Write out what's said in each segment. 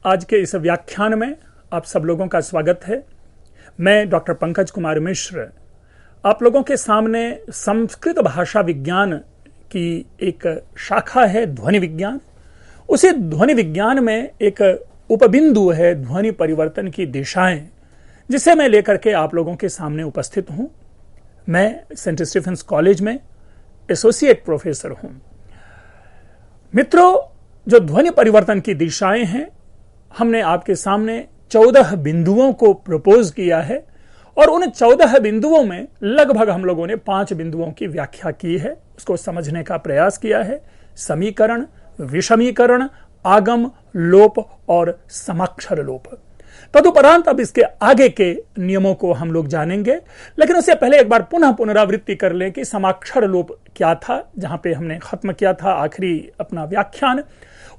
आज के इस व्याख्यान में आप सब लोगों का स्वागत है। मैं डॉक्टर पंकज कुमार मिश्र आप लोगों के सामने संस्कृत भाषा विज्ञान की एक शाखा है ध्वनि विज्ञान। उसी ध्वनि विज्ञान में एक उपबिंदु है ध्वनि परिवर्तन की दिशाएं, जिसे मैं लेकर के आप लोगों के सामने उपस्थित हूं। मैं सेंट स्टीफेंस कॉलेज में एसोसिएट प्रोफेसर हूं। मित्रों, जो ध्वनि परिवर्तन की दिशाएं हैं, हमने आपके सामने 14 बिंदुओं को प्रपोज किया है और उन 14 बिंदुओं में लगभग हम लोगों ने 5 बिंदुओं की व्याख्या की है, उसको समझने का प्रयास किया है। समीकरण, विषमीकरण, आगम, लोप और समाक्षर लोप। तदुपरांत अब इसके आगे के नियमों को हम लोग जानेंगे, लेकिन उससे पहले एक बार पुनः पुनरावृत्ति कर लें कि समाक्षर लोप क्या था। जहां पे हमने खत्म किया था आखिरी अपना व्याख्यान,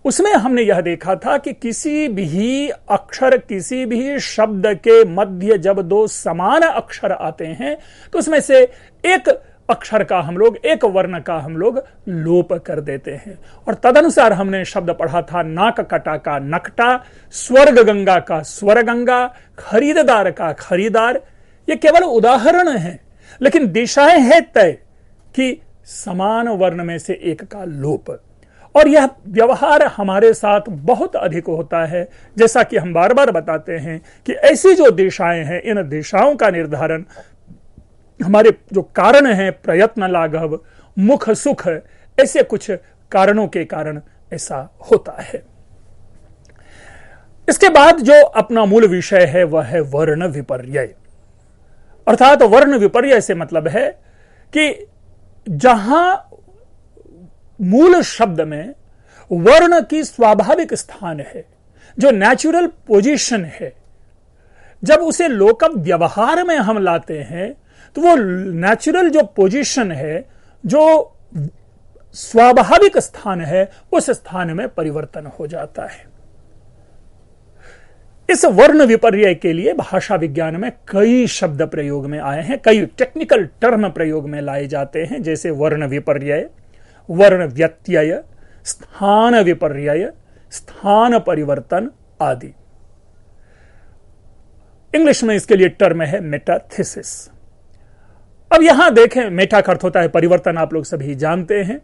उसमें हमने यह देखा था कि किसी भी अक्षर, किसी भी शब्द के मध्य जब दो समान अक्षर आते हैं तो उसमें से एक अक्षर का हम लोग, एक वर्ण का हम लोग लोप कर देते हैं। और तदनुसार हमने शब्द पढ़ा था नाक कटा का नकटा, स्वर्ग गंगा का स्वरगंगा, खरीददार का खरीदार। ये केवल उदाहरण है, लेकिन दिशाएं हैं तय कि समान वर्ण में से एक का लोप। और यह व्यवहार हमारे साथ बहुत अधिक होता है, जैसा कि हम बार बार बताते हैं कि ऐसी जो दिशाएं हैं, इन दिशाओं का निर्धारण हमारे जो कारण हैं, प्रयत्न लाघव, मुख सुख, ऐसे कुछ कारणों के कारण ऐसा होता है। इसके बाद जो अपना मूल विषय है वह है वर्ण विपर्यय। अर्थात वर्ण विपर्यय से मतलब है कि जहां मूल शब्द में वर्ण की स्वाभाविक स्थान है, जो नेचुरल पोजीशन है, जब उसे लोकप व्यवहार में हम लाते हैं तो वो नेचुरल जो पोजीशन है, जो स्वाभाविक स्थान है, उस स्थान में परिवर्तन हो जाता है। इस वर्ण विपर्यय के लिए भाषा विज्ञान में कई शब्द प्रयोग में आए हैं, कई टेक्निकल टर्म प्रयोग में लाए जाते हैं, जैसे वर्ण विपर्यय, वर्ण व्यत्यय, स्थान विपर्यय, स्थान परिवर्तन आदि। इंग्लिश में इसके लिए टर्म है मेटाथिसिस। अब यहां देखें, मेटा का अर्थ होता है परिवर्तन, आप लोग सभी जानते हैं।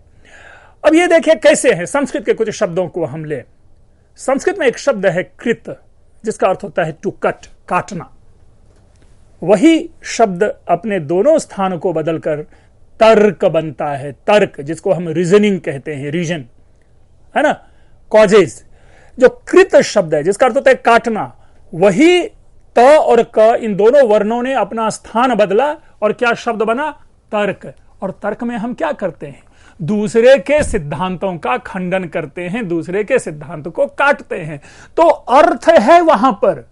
अब ये देखें कैसे है। संस्कृत के कुछ शब्दों को हम ले। संस्कृत में एक शब्द है कृत, जिसका अर्थ होता है टू कट, काटना। वही शब्द अपने दोनों स्थानों को बदलकर तर्क बनता है। तर्क, जिसको हम रीजनिंग कहते हैं, रीजन है ना, कॉजेज। जो कृत शब्द है, जिसका अर्थ होता है काटना, वही त और क, इन दोनों वर्णों ने अपना स्थान बदला और क्या शब्द बना? तर्क। और तर्क में हम क्या करते हैं? दूसरे के सिद्धांतों का खंडन करते हैं, दूसरे के सिद्धांत को काटते हैं। तो अर्थ है वहां पर,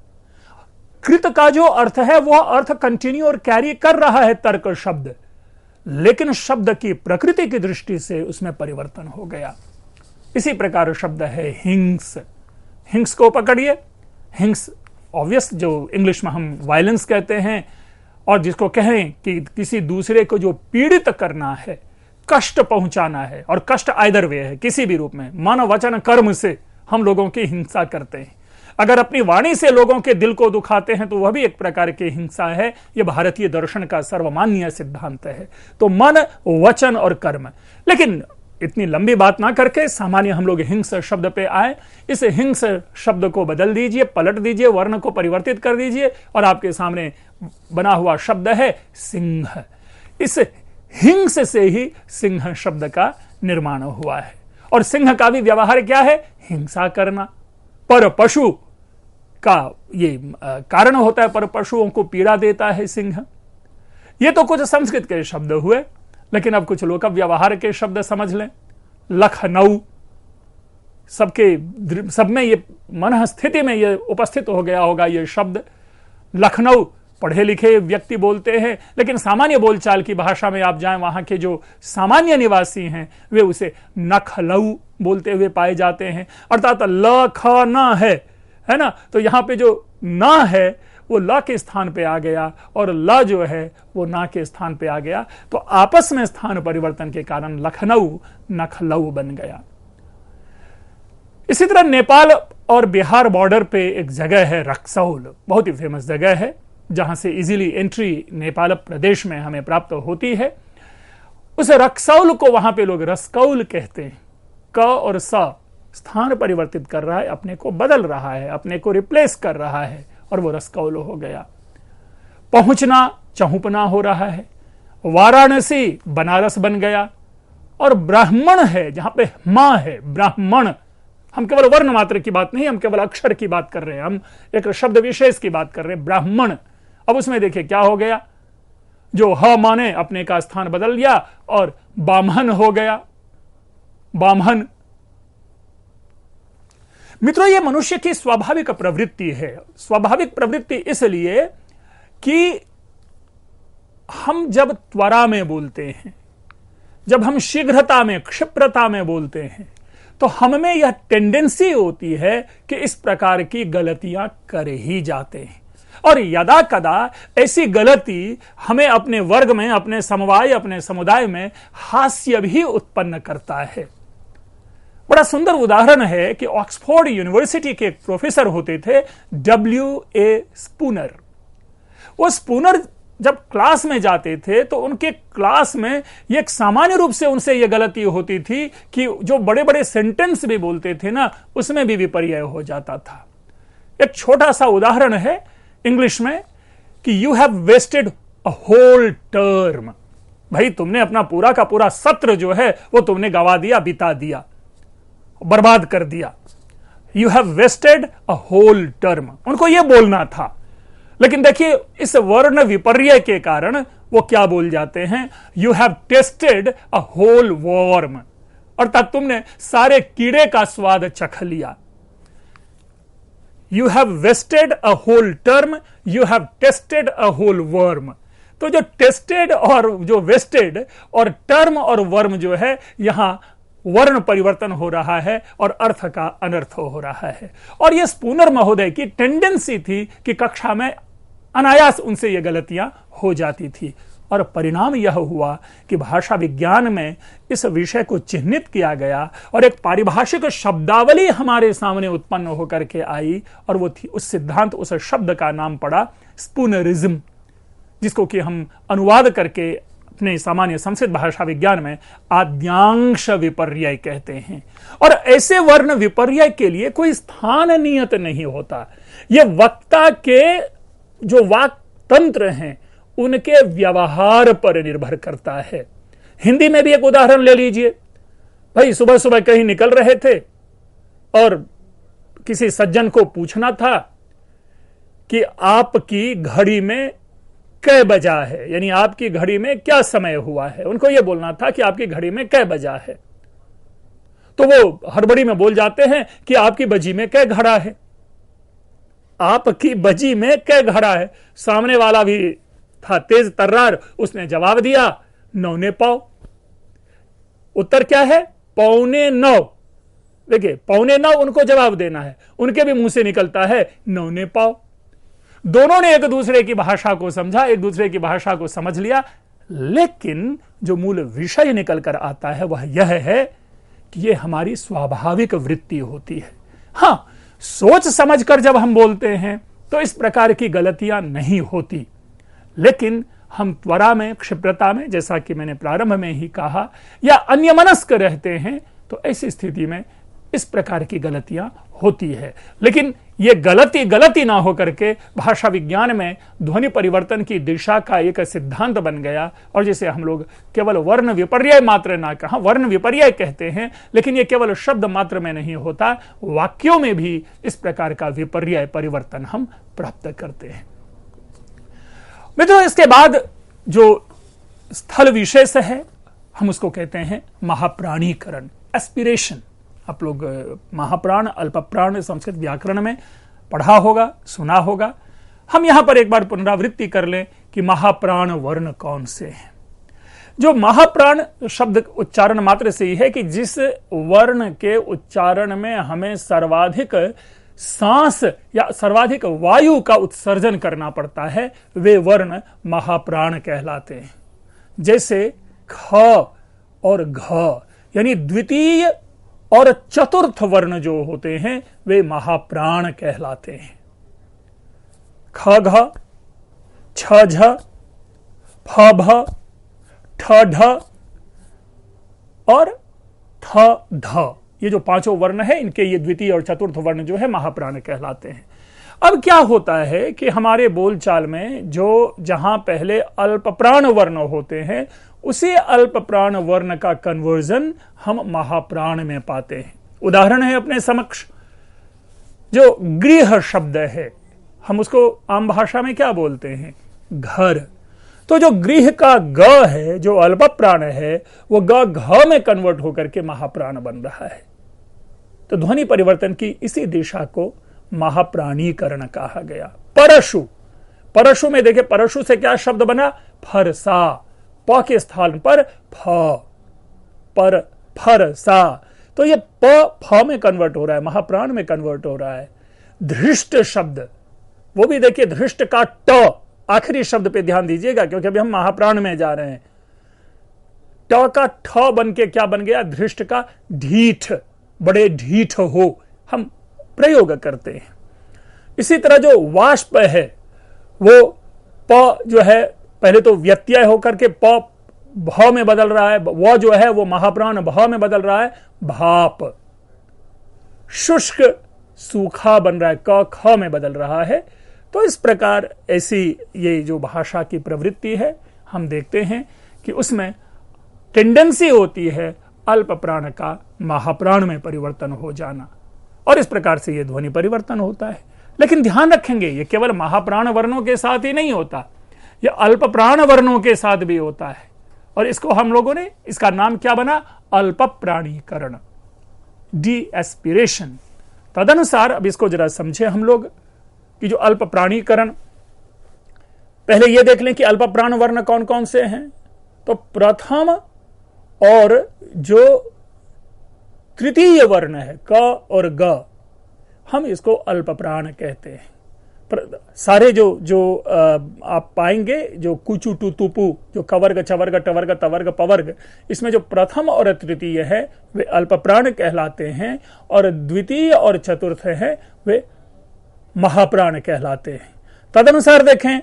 कृत का जो अर्थ है वह अर्थ कंटिन्यू और कैरी कर रहा है तर्क शब्द, लेकिन शब्द की प्रकृति की दृष्टि से उसमें परिवर्तन हो गया। इसी प्रकार शब्द है हिंस। हिंस को पकड़िए। हिंस ऑब्वियस, जो इंग्लिश में हम वायलेंस कहते हैं, और जिसको कहें कि किसी दूसरे को जो पीड़ित करना है, कष्ट पहुंचाना है, और कष्ट आइदर वे है, किसी भी रूप में, मन वचन कर्म से हम लोगों की हिंसा करते हैं। अगर अपनी वाणी से लोगों के दिल को दुखाते हैं तो वह भी एक प्रकार की हिंसा है। यह भारतीय दर्शन का सर्वमान्य सिद्धांत है। तो मन, वचन और कर्म। लेकिन इतनी लंबी बात ना करके सामान्य हम लोग हिंस शब्द पे आए। इस हिंस शब्द को बदल दीजिए, पलट दीजिए, वर्ण को परिवर्तित कर दीजिए, और आपके सामने बना हुआ शब्द है सिंह। इस हिंस से ही सिंह शब्द का निर्माण हुआ है। और सिंह का भी व्यवहार क्या है? हिंसा करना। पर पशु का ये कारण होता है, पर पशुओं को पीड़ा देता है सिंह। ये तो कुछ संस्कृत के शब्द हुए, लेकिन अब कुछ लोक व्यवहार के शब्द समझ लें। लखनऊ, सब में ये मन स्थिति में ये उपस्थित हो गया होगा ये शब्द। लखनऊ पढ़े लिखे व्यक्ति बोलते हैं, लेकिन सामान्य बोलचाल की भाषा में आप जाएं, वहां के जो सामान्य निवासी हैं वे उसे नखलऊ बोलते हुए पाए जाते हैं। अर्थात ल ख न है ना, तो यहां पे जो न है वो ल के स्थान पे आ गया और ल जो है वो ना के स्थान पे आ गया। तो आपस में स्थान परिवर्तन के कारण लखनऊ नखलऊ बन गया। इसी तरह नेपाल और बिहार बॉर्डर पे एक जगह है रक्सौल, बहुत ही फेमस जगह है, जहां से इजीली एंट्री नेपाल प्रदेश में हमें प्राप्त होती है। उस रक्सौल को वहां पे लोग रसकौल कहते हैं। क और स स्थान परिवर्तित कर रहा है, अपने को बदल रहा है, अपने को रिप्लेस कर रहा है, और वो रसकौल हो गया। पहुंचना चहुपना हो रहा है। वाराणसी बनारस बन गया। और ब्राह्मण है, जहां पे मां है, ब्राह्मण। हम केवल वर्ण मात्र की बात नहीं, हम केवल अक्षर की बात कर रहे हैं, हम एक शब्द विशेष की बात कर रहे हैं, ब्राह्मण। अब उसमें देखिए क्या हो गया, जो ह माने अपने का स्थान बदल लिया और बामहन हो गया, बामहन। मित्रों, यह मनुष्य की स्वाभाविक प्रवृत्ति है। स्वाभाविक प्रवृत्ति इसलिए कि हम जब त्वरा में बोलते हैं, जब हम शीघ्रता में, क्षिप्रता में बोलते हैं, तो हम में यह टेंडेंसी होती है कि इस प्रकार की गलतियां कर ही जाते हैं। और यदा कदा ऐसी गलती हमें अपने वर्ग में, अपने समवाय, अपने समुदाय में हास्य भी उत्पन्न करता है। बड़ा सुंदर उदाहरण है कि ऑक्सफोर्ड यूनिवर्सिटी के एक प्रोफेसर होते थे, W.A. स्पूनर। वो स्पूनर जब क्लास में जाते थे तो उनके क्लास में एक सामान्य रूप से उनसे यह गलती होती थी कि जो बड़े बड़े सेंटेंस भी बोलते थे ना, उसमें भी विपर्य हो जाता था। एक छोटा सा उदाहरण है इंग्लिश में कि you have wasted a whole term. भाई, तुमने अपना पूरा का पूरा सत्र जो है वो तुमने गवा दिया, बिता दिया, बर्बाद कर दिया। You have wasted a whole term, उनको यह बोलना था। लेकिन देखिए, इस वर्ण विपर्य के कारण वो क्या बोल जाते हैं, you have tasted a whole worm, अर्थात तुमने सारे कीड़े का स्वाद चख लिया। You have wasted a whole term, you have tasted a whole worm. तो जो टेस्टेड और जो वेस्टेड और टर्म और वर्म जो है, यहां वर्ण परिवर्तन हो रहा है और अर्थ का अनर्थ हो रहा है। और यह स्पूनर महोदय की टेंडेंसी थी कि कक्षा में अनायास उनसे ये गलतियां हो जाती थी। और परिणाम यह हुआ कि भाषा विज्ञान में इस विषय को चिह्नित किया गया और एक पारिभाषिक शब्दावली हमारे सामने उत्पन्न होकर के आई, और वो थी, उस सिद्धांत, उस शब्द का नाम पड़ा स्पूनरिज्म, जिसको कि हम अनुवाद करके अपने सामान्य संस्कृत भाषा विज्ञान में आद्यांश विपर्यय कहते हैं। और ऐसे वर्ण विपर्यय के लिए कोई स्थान नियत नहीं होता। ये वक्ता के जो वाक तंत्र हैं उनके व्यवहार पर निर्भर करता है। हिंदी में भी एक उदाहरण ले लीजिए। भाई, सुबह सुबह कहीं निकल रहे थे और किसी सज्जन को पूछना था कि आपकी घड़ी में कै बजा है, यानी आपकी घड़ी में क्या समय हुआ है। उनको यह बोलना था कि आपकी घड़ी में कै बजा है। तो वो हड़बड़ी में बोल जाते हैं कि आपकी बजी में कै घड़ा है, आपकी बजी में कै घड़ा है। सामने वाला भी था तेज तर्रार, उसने जवाब दिया 9 पाव। उत्तर क्या है? 8:45। देखिए, 8:45 उनको जवाब देना है, उनके भी मुंह से निकलता है 9 पाव। दोनों ने एक दूसरे की भाषा को समझा, एक दूसरे की भाषा को समझ लिया, लेकिन जो मूल विषय निकल कर आता है वह यह है कि यह हमारी स्वाभाविक वृत्ति होती है। हां, सोच समझकर जब हम बोलते हैं तो इस प्रकार की गलतियां नहीं होती, लेकिन हम त्वरा में, क्षिप्रता में, जैसा कि मैंने प्रारंभ में ही कहा, या अन्यमनस्क रहते हैं, तो ऐसी स्थिति में इस प्रकार की गलतियां होती है। लेकिन यह गलती ना होकर के भाषा विज्ञान में ध्वनि परिवर्तन की दिशा का एक सिद्धांत बन गया, और जिसे हम लोग केवल वर्ण विपर्यय मात्र ना कहा, वर्ण विपर्यय कहते हैं, लेकिन यह केवल शब्द मात्र में नहीं होता, वाक्यों में भी इस प्रकार का विपर्यय परिवर्तन हम प्राप्त करते हैं। मित्रों, इसके बाद जो स्थल विशेष है हम उसको कहते हैं महाप्राणीकरण, एस्पिरेशन। आप लोग महाप्राण, अल्पप्राण संस्कृत व्याकरण में पढ़ा होगा, सुना होगा। हम यहां पर एक बार पुनरावृत्ति कर लें कि महाप्राण वर्ण कौन से हैं। जो महाप्राण शब्द उच्चारण मात्र से ही है कि जिस वर्ण के उच्चारण में हमें सर्वाधिक सांस या सर्वाधिक वायु का उत्सर्जन करना पड़ता है, वे वर्ण महाप्राण कहलाते हैं। जैसे ख और घ, यानी द्वितीय और चतुर्थ वर्ण जो होते हैं वे महाप्राण कहलाते हैं। ख घ, छ झ, फ भ, ठ ढ और थ ध, ये जो पांचों वर्ण है इनके ये द्वितीय और चतुर्थ वर्ण जो है महाप्राण कहलाते हैं। अब क्या होता है कि हमारे बोलचाल में जो जहां पहले अल्प प्राण वर्ण होते हैं उसी अल्प प्राण वर्ण का कन्वर्जन हम महाप्राण में पाते हैं। उदाहरण है अपने समक्ष जो गृह शब्द है, हम उसको आम भाषा में क्या बोलते हैं? घर। तो जो गृह का ग है, जो अल्प प्राण है, वो ग घ में कन्वर्ट होकर के महाप्राण बन रहा है। तो ध्वनि परिवर्तन की इसी दिशा को महाप्राणीकरण कहा गया। परशु, परशु में देखिए परशु से क्या शब्द बना? फरसा। प के स्थान पर फ, पर फरसा। तो ये प फ में कन्वर्ट हो रहा है, महाप्राण में कन्वर्ट हो रहा है। धृष्ट शब्द, वो भी देखिए धृष्ट का ट, आखिरी शब्द पे ध्यान दीजिएगा क्योंकि अभी हम महाप्राण में जा रहे हैं। ट का ठ बन के क्या बन गया? धृष्ट का ढीठ, बड़े ढीठ हो, हम प्रयोग करते हैं। इसी तरह जो वाष्प है वो प जो है पहले तो व्यत्यय होकर के प भ में बदल रहा है, वो जो है वो महाप्राण भ में बदल रहा है, भाप। शुष्क सूखा बन रहा है, क ख में बदल रहा है। तो इस प्रकार ऐसी ये जो भाषा की प्रवृत्ति है हम देखते हैं कि उसमें टेंडेंसी होती है अल्प प्राण का महाप्राण में परिवर्तन हो जाना, और इस प्रकार से यह ध्वनि परिवर्तन होता है। लेकिन ध्यान रखेंगे ये केवल महाप्राण वर्णों के साथ ही नहीं होता, यह अल्प प्राण वर्णों के साथ भी होता है। और इसको हम लोगों ने, इसका नाम क्या बना? अल्प प्राणीकरण, डी एस्पिरेशन। तदनुसार अब इसको जरा समझे हम लोग कि जो अल्प प्राणीकरण, पहले यह देख लें कि अल्प प्राण वर्ण कौन कौन से हैं। तो प्रथम और जो तृतीय वर्ण है क और ग, हम इसको अल्प प्राण कहते हैं। सारे जो जो आप पाएंगे जो कुचु टू तुपु, जो कवर्ग चवर्ग टवर्ग तवर्ग पवर्ग, इसमें जो प्रथम और तृतीय है वे अल्प प्राण कहलाते हैं, और द्वितीय और चतुर्थ है वे महाप्राण कहलाते हैं। तदनुसार देखें,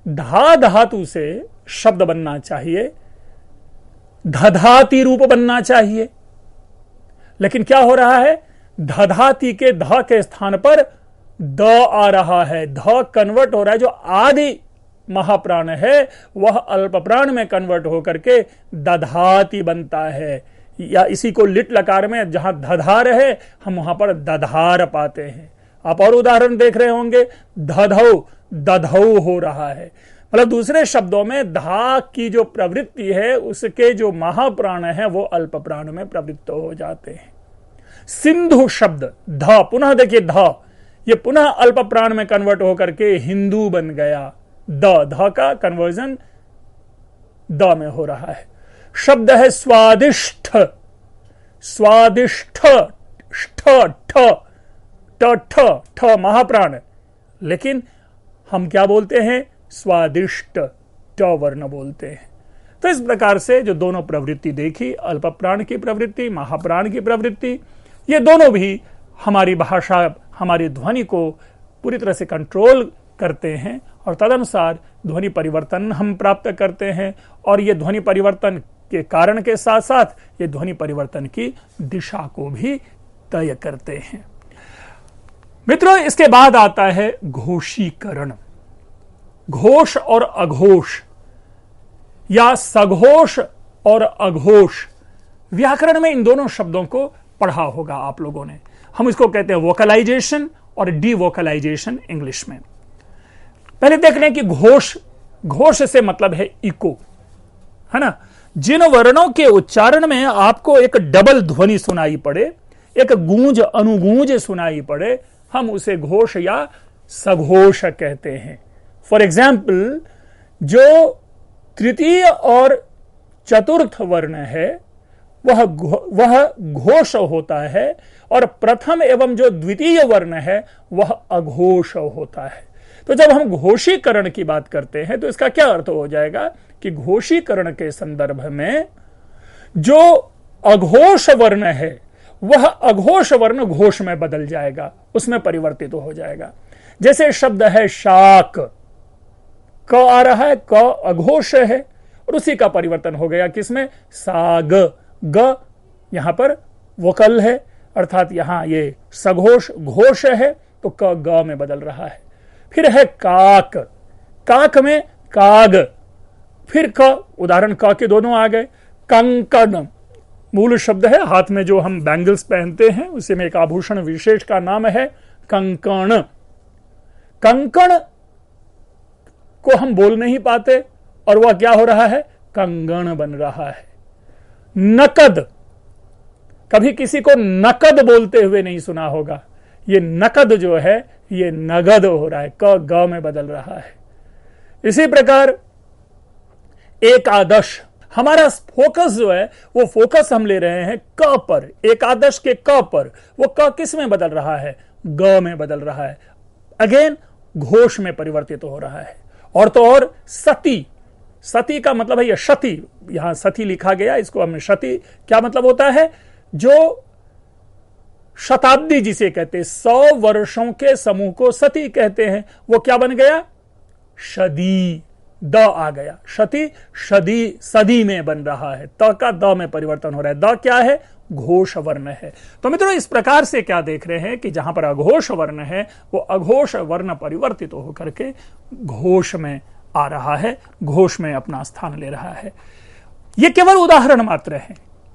धा धातु से शब्द बनना चाहिए, धधाति रूप बनना चाहिए, लेकिन क्या हो रहा है? धधाति के ध के स्थान पर द आ रहा है, ध कन्वर्ट हो रहा है। जो आदि महाप्राण है वह अल्प प्राण में कन्वर्ट होकर के दधाति बनता है, या इसी को लिट लकार में जहां धधार है हम वहां पर दधार पाते हैं। आप और उदाहरण देख रहे होंगे, धधौ दधौ हो रहा है। मतलब दूसरे शब्दों में धा की जो प्रवृत्ति है उसके जो महाप्राण है वो अल्प प्राण में प्रवृत्त हो जाते हैं। सिंधु शब्द ध, पुनः देखिए ध, ये पुनः अल्प प्राण में कन्वर्ट होकर के हिंदू बन गया। ध का कन्वर्जन द में हो रहा है। शब्द है स्वादिष्ठ, स्वादिष्ठ, ठ महाप्राण, लेकिन हम क्या बोलते हैं? स्वादिष्ट, ट वर्ण बोलते हैं। तो इस प्रकार से जो दोनों प्रवृत्ति देखी, अल्प प्राण की प्रवृत्ति, महाप्राण की प्रवृत्ति, ये दोनों भी हमारी भाषा, हमारी ध्वनि को पूरी तरह से कंट्रोल करते हैं, और तदनुसार ध्वनि परिवर्तन हम प्राप्त करते हैं। और ये ध्वनि परिवर्तन के कारण के साथ साथ ये ध्वनि परिवर्तन की दिशा को भी तय करते हैं। मित्रों, इसके बाद आता है घोषीकरण। घोष और अघोष, या सघोष और अघोष, व्याकरण में इन दोनों शब्दों को पढ़ा होगा आप लोगों ने। हम इसको कहते हैं वोकलाइजेशन और डीवोकलाइजेशन इंग्लिश में। पहले देख लें कि घोष, घोष से मतलब है इको, है ना। जिन वर्णों के उच्चारण में आपको एक डबल ध्वनि सुनाई पड़े, एक गूंज अनुगूंज सुनाई पड़े, हम उसे घोष या सघोष कहते हैं। फॉर एग्जाम्पल, जो तृतीय और चतुर्थ वर्ण है वह घोष होता है, और प्रथम एवं जो द्वितीय वर्ण है वह अघोष होता है। तो जब हम घोषीकरण की बात करते हैं तो इसका क्या अर्थ हो जाएगा कि घोषीकरण के संदर्भ में जो अघोष वर्ण है वह अघोष वर्ण घोष में बदल जाएगा, उसमें परिवर्तित हो जाएगा। जैसे शब्द है शाक, क आ रहा है, क अघोष है और उसी का परिवर्तन हो गया किसमें, साग। ग यहां पर वोकल है, अर्थात यहां ये सघोष घोष है, तो क ग में बदल रहा है। फिर है काक, काक में काग, फिर क, उदाहरण क के दोनों आ गए। कंकण मूल शब्द है, हाथ में जो हम बैंगल्स पहनते हैं उसी में एक आभूषण विशेष का नाम है कंकण। कंकण को हम बोल नहीं पाते और वह क्या हो रहा है, कंगण बन रहा है। नकद, कभी किसी को नकद बोलते हुए नहीं सुना होगा, ये नकद जो है ये नगद हो रहा है, क ग में बदल रहा है। इसी प्रकार एकादश, हमारा फोकस जो है वो फोकस हम ले रहे हैं क पर, एकादश के क पर, वो क किस में बदल रहा है, ग में बदल रहा है, अगेन घोष में परिवर्तित हो रहा है। और तो और सती, सती का मतलब है यह शती, यहां सती लिखा गया, इसको हमने शती, क्या मतलब होता है, जो शताब्दी जिसे कहते हैं, 100 वर्षों के समूह को सती कहते हैं, वो क्या बन गया, शदी, द आ गया, शती शदी सदी में बन रहा है, त का द में परिवर्तन हो रहा है। द क्या है, घोष वर्ण है। तो मित्रों इस प्रकार से क्या देख रहे हैं कि जहां पर अघोष वर्ण है वो अघोष वर्ण परिवर्तित होकर के घोष में आ रहा है, घोष में अपना स्थान ले रहा है। ये केवल उदाहरण मात्र है,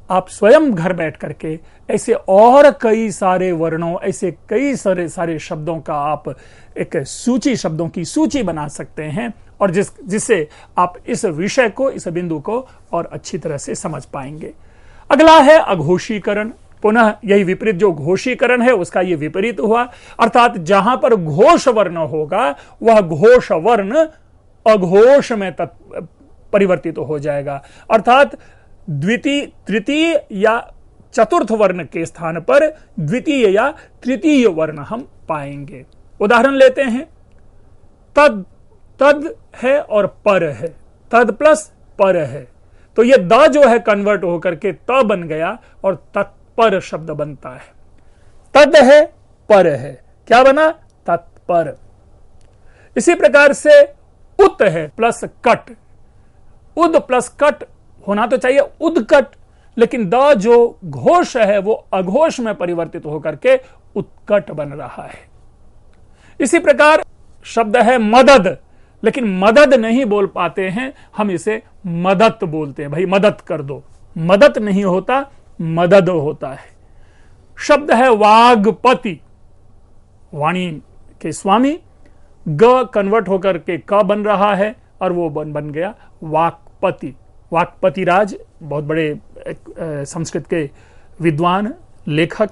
आप स्वयं घर बैठ करके ऐसे और कई सारे वर्णों, ऐसे कई सारे शब्दों का आप एक सूची, शब्दों की सूची बना सकते हैं और जिससे आप इस विषय को, इस बिंदु को और अच्छी तरह से समझ पाएंगे। अगला है अघोषीकरण, पुनः यही विपरीत, जो घोषीकरण है उसका ये विपरीत हुआ, अर्थात जहां पर घोष वर्ण होगा वह घोष वर्ण अघोष में परिवर्तित हो जाएगा, अर्थात द्वितीय, तृतीय या चतुर्थ वर्ण के स्थान पर द्वितीय या तृतीय वर्ण हम पाएंगे। उदाहरण लेते हैं, तद, तद है और पर है, तद प्लस पर है, तो ये द जो है कन्वर्ट होकर के त बन गया और तत्पर शब्द बनता है। तद है, पर है, क्या बना, तत्पर। इसी प्रकार से उत है प्लस कट, उद प्लस कट होना तो चाहिए उदकट, लेकिन द जो घोष है वो अघोष में परिवर्तित होकर के उत्कट बन रहा है। इसी प्रकार शब्द है मदद, लेकिन मदद नहीं बोल पाते हैं, हम इसे मदद बोलते हैं, भाई मदद कर दो, मदद नहीं होता, मदद होता है। शब्द है वागपति, वाणी के स्वामी, ग कन्वर्ट होकर के क बन रहा है और वो बन गया वाक्पति। वाक्पति राज बहुत बड़े संस्कृत के विद्वान लेखक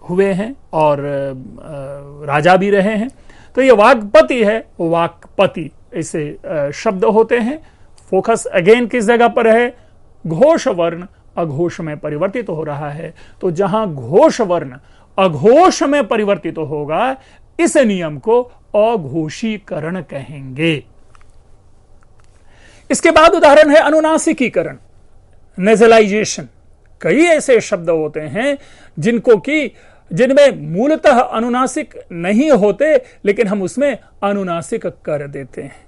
हुए हैं और राजा भी रहे हैं, तो ये वाक्पति है, वाक्पति ऐसे शब्द होते हैं। फोकस अगेन किस जगह पर है, घोष वर्ण अघोष में परिवर्तित हो रहा है, तो जहां घोष वर्ण अघोष में परिवर्तित होगा इस नियम को अघोषीकरण कहेंगे। इसके बाद उदाहरण है अनुनासिकीकरण, नेजलाइजेशन। कई ऐसे शब्द होते हैं जिनमें मूलतः अनुनासिक नहीं होते, लेकिन हम उसमें अनुनासिक कर देते हैं।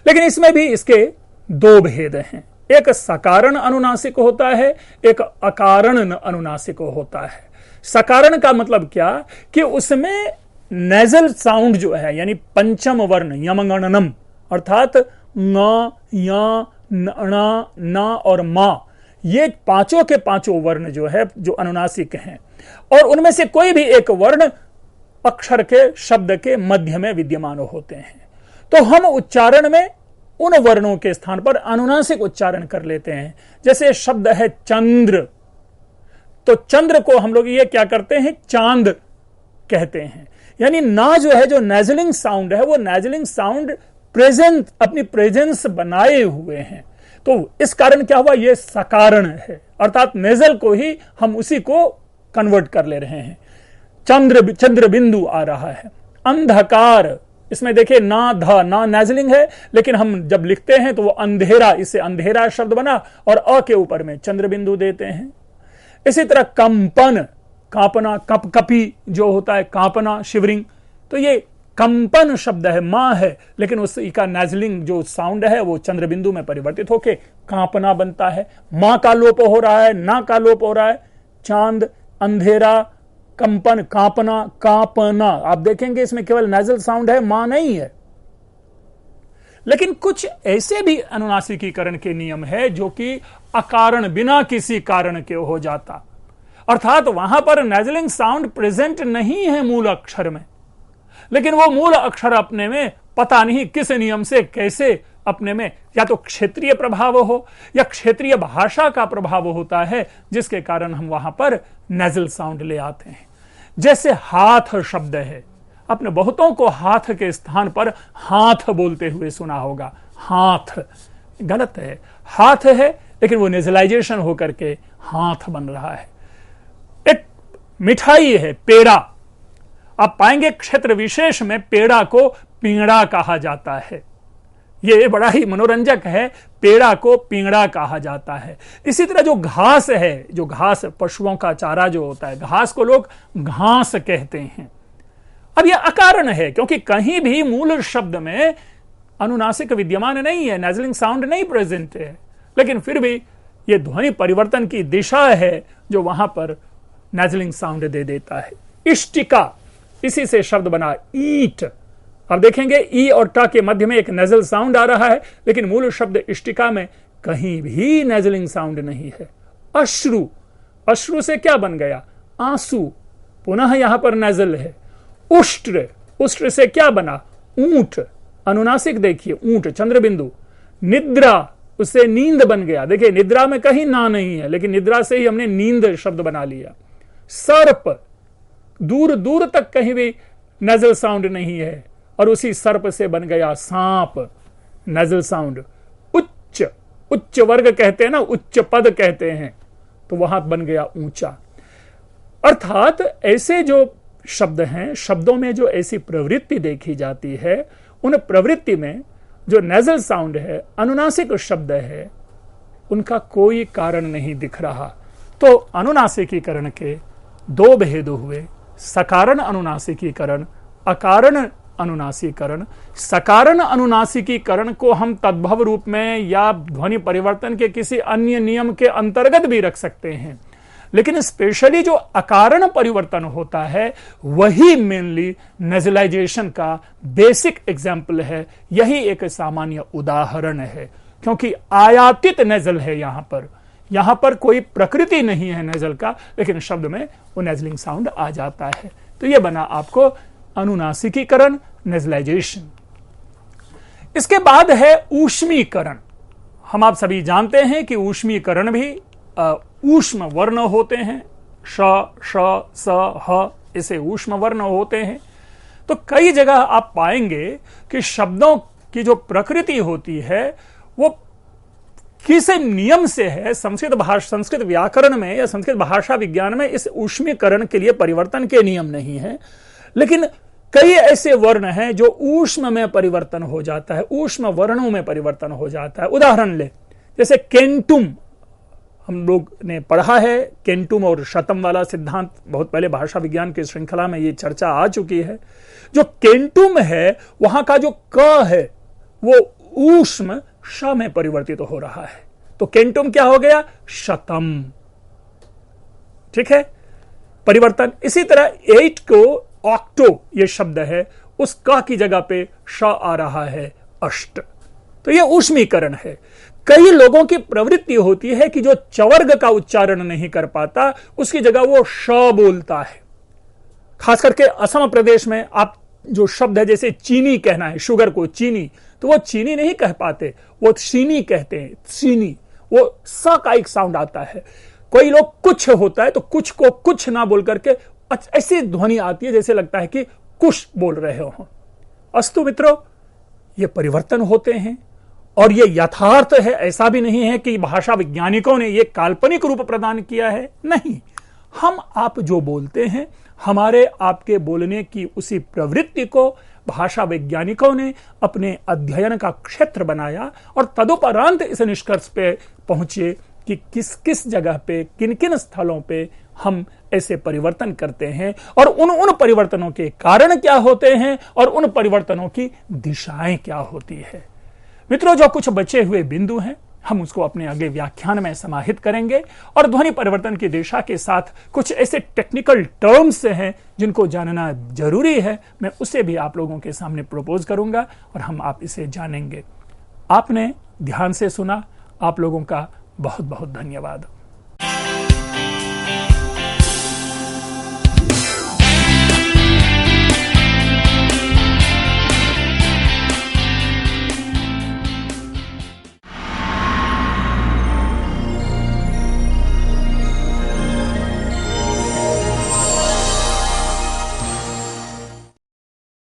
लेकिन इसमें भी इसके दो भेद हैं, एक सकारण अनुनासिक होता है, एक अकारण अनुनासिक होता है। सकारण का मतलब क्या कि उसमें नेजल साउंड जो है, यानी पंचम वर्ण यमगणनम, अर्थात न, य, न और मा, ये पांचों के पांचों वर्ण जो है जो अनुनासिक हैं, और उनमें से कोई भी एक वर्ण अक्षर के शब्द के मध्य में विद्यमान होते हैं, तो हम उच्चारण में उन वर्णों के स्थान पर अनुनासिक उच्चारण कर लेते हैं। जैसे शब्द है चंद्र, तो चंद्र को हम लोग ये क्या करते हैं, चांद कहते हैं, यानी ना जो है, जो नेजलिंग साउंड है, वो नेजलिंग साउंड प्रेजेंट, अपनी प्रेजेंस बनाए हुए हैं, तो इस कारण क्या हुआ, ये सकारण है, अर्थात नेजल को ही हम उसी को कन्वर्ट कर ले रहे हैं। चंद्र बिंदु आ रहा है। अंधकार, इसमें देखिए ना ध, ना नेजलिंग है, लेकिन हम जब लिखते हैं तो वो अंधेरा, इससे अंधेरा शब्द बना और अ के ऊपर में चंद्र बिंदु देते हैं। इसी तरह कंपन, कांपना, कप कपी जो होता है कांपना, शिवरिंग, तो ये कंपन शब्द है, मां है, लेकिन उसका नेजलिंग जो साउंड है वो चंद्र बिंदु में परिवर्तित होके कांपना बनता है। मां का लोप हो रहा है, ना का लोप हो रहा है, चांद, अंधेरा, कंपन, कांपना, कांपना। आप देखेंगे इसमें केवल नेजल साउंड है, मां नहीं है। लेकिन कुछ ऐसे भी अनुनासिकीकरण के नियम है जो कि अकारण, बिना किसी कारण के हो जाता, अर्थात वहां पर नेजलिंग साउंड प्रेजेंट नहीं है मूल अक्षर में, लेकिन वो मूल अक्षर अपने में पता नहीं किस नियम से कैसे अपने में या तो क्षेत्रीय प्रभाव हो या क्षेत्रीय भाषा का प्रभाव होता है, जिसके कारण हम वहां पर नेजल साउंड ले आते हैं। जैसे हाथ शब्द है, आपने बहुतों को हाथ के स्थान पर हाथ बोलते हुए सुना होगा। हाथ गलत है, हाथ है, लेकिन वो नेजलाइजेशन होकर के हाथ बन रहा है। एक मिठाई है पेड़ा, आप पाएंगे क्षेत्र विशेष में पेड़ा को पिंगड़ा कहा जाता है। ये बड़ा ही मनोरंजक है, पेड़ा को पिंगड़ा कहा जाता है। इसी तरह जो घास है, जो घास पशुओं का चारा जो होता है, घास को लोग घास कहते हैं। अब यह अकारण है क्योंकि कहीं भी मूल शब्द में अनुनासिक विद्यमान नहीं है, नेजलिंग साउंड नहीं प्रेजेंट है, लेकिन फिर भी यह ध्वनि परिवर्तन की दिशा है जो वहां पर नेजलिंग साउंड दे देता है। इष्टिका, इसी से शब्द बना ईट। अब देखेंगे ई और ट के मध्य में एक नेजल साउंड आ रहा है, लेकिन मूल शब्द इष्टिका में कहीं भी नेजलिंग साउंड नहीं है। अश्रु, अश्रु से क्या बन गया? आंसू, पुनः यहां पर नेजल है। उष्ट्र, उष्ट्र से क्या बना? ऊंट, अनुनासिक देखिए ऊंट, चंद्रबिंदु। निद्रा, उससे नींद बन गया, देखिए निद्रा में कहीं ना नहीं है, लेकिन निद्रा से ही हमने नींद शब्द बना लिया। सर्प, दूर दूर तक कहीं भी नेजल साउंड नहीं है, और उसी सर्प से बन गया सांप, नेजल साउंड। उच्च, उच्च वर्ग कहते हैं ना, उच्च पद कहते हैं, तो वहां बन गया ऊंचा। अर्थात ऐसे जो शब्द हैं, शब्दों में जो ऐसी प्रवृत्ति देखी जाती है, उन प्रवृत्ति में जो नेजल साउंड है, अनुनासिक शब्द है, उनका कोई कारण नहीं दिख रहा। तो अनुनासिकीकरण के दो भेद हुए, सकारण अनुनासिकीकरण, अकारण अनुनासिकीकरण। सकारण अनुनासिकीकरण को हम तद्भव रूप में या ध्वनि परिवर्तन के किसी अन्य नियम के अंतर्गत भी रख सकते हैं, लेकिन स्पेशली जो अकारण परिवर्तन होता है वही मेनली नेजलाइजेशन का बेसिक एग्जाम्पल है। यही एक सामान्य उदाहरण है, क्योंकि आयातित नेजल है यहां पर कोई प्रकृति नहीं है नेजल का, लेकिन शब्द में वो नेजलिंग साउंड आ जाता है। तो ये बना आपको अनुनासिकीकरण, नेजलाइजेशन। इसके बाद है ऊष्मीकरण। हम आप सभी जानते हैं कि ऊष्मीकरण भी ऊष्म वर्ण होते हैं, श, श, स, ह, ऐसे ऊष्म वर्ण होते हैं। तो कई जगह आप पाएंगे कि शब्दों की जो प्रकृति होती है वो किस नियम से है। संस्कृत व्याकरण में या संस्कृत भाषा विज्ञान में इस ऊष्मीकरण के लिए परिवर्तन के नियम नहीं है, लेकिन कई ऐसे वर्ण हैं जो ऊष्म में परिवर्तन हो जाता है, ऊष्म वर्णों में परिवर्तन हो जाता है। उदाहरण ले, जैसे केंटुम, हम लोग ने पढ़ा है केंटुम और शतम वाला सिद्धांत, बहुत पहले भाषा विज्ञान की श्रृंखला में ये चर्चा आ चुकी है। जो केंटुम है वहां का जो क है वो ऊष्म श में परिवर्तित हो रहा है, तो केंटुम क्या हो गया? शतम। ठीक है, परिवर्तन। इसी तरह 8 को ऑक्टो ये शब्द है, उस क की जगह पे श आ रहा है, अष्ट। तो ये ऊष्मीकरण है। कई लोगों की प्रवृत्ति होती है कि जो चवर्ग का उच्चारण नहीं कर पाता उसकी जगह वो श बोलता है। खास करके असम प्रदेश में आप जो शब्द है, जैसे चीनी कहना है, शुगर को चीनी, तो वो चीनी नहीं कह पाते, वो चीनी कहते हैं, चीनी। वो स का एक साउंड आता है। कोई लोग कुछ होता है तो कुछ को कुछ ना बोल करके ऐसी ध्वनि आती है जैसे लगता है कि कुछ बोल रहे हो। अस्तु मित्रों, ये परिवर्तन होते हैं और ये यथार्थ है। ऐसा भी नहीं है कि भाषा वैज्ञानिकों ने ये काल्पनिक रूप प्रदान किया है, नहीं। हम आप जो बोलते हैं, हमारे आपके बोलने की उसी प्रवृत्ति को भाषा वैज्ञानिकों ने अपने अध्ययन का क्षेत्र बनाया और तदुपरांत इस निष्कर्ष पे पहुंचे कि किस किस जगह पे, किन किन स्थलों पे हम ऐसे परिवर्तन करते हैं और उन परिवर्तनों के कारण क्या होते हैं और उन परिवर्तनों की दिशाएं क्या होती है। मित्रों, जो कुछ बचे हुए बिंदु हैं हम उसको अपने अगले व्याख्यान में समाहित करेंगे और ध्वनि परिवर्तन की दिशा के साथ कुछ ऐसे टेक्निकल टर्म्स हैं जिनको जानना जरूरी है, मैं उसे भी आप लोगों के सामने प्रपोज करूंगा और हम आप इसे जानेंगे। आपने ध्यान से सुना, आप लोगों का बहुत बहुत धन्यवाद।